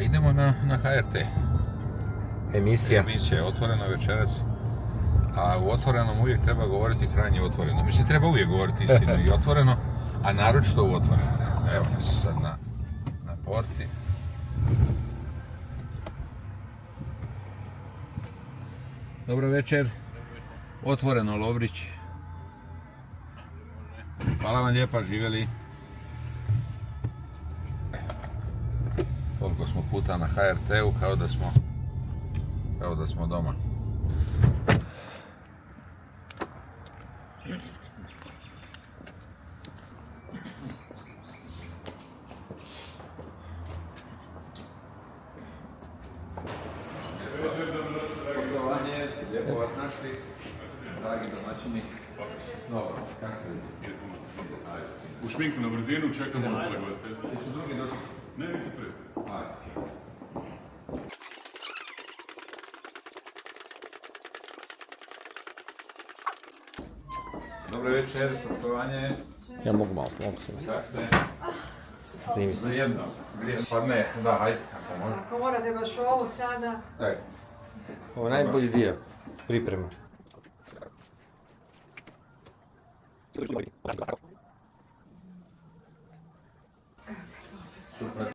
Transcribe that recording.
A idemo na HRT. Emisija. Emisija je Otvoreno večeras. A u Otvorenom uvijek treba govoriti krajnje otvoreno. Mislim, treba uvijek govoriti istinu i otvoreno, a naročito u Otvoreno. Evo nas sad na porti. Dobro večer. Otvoreno Lovrić. Hvala vam lijepa, živjeli. Koliko smo puta na HRT-u, kao da smo doma. Poštovanje, lijepo vas našli, dragi domaćini. Dobro, kako ste vidjeli? U šminku na brzinu, čekamo ostale goste. Su drugi došli? Ne, vi ste prvi. Ajde. Dobro večer, poštovanje. Ja mogu malo, mogu se. Sad ste Primi. za jedno. Pa ne, da, hajde, ako može. Ako morate baš ovo sada... Daj. Ovo je najbolji dio priprema. Super.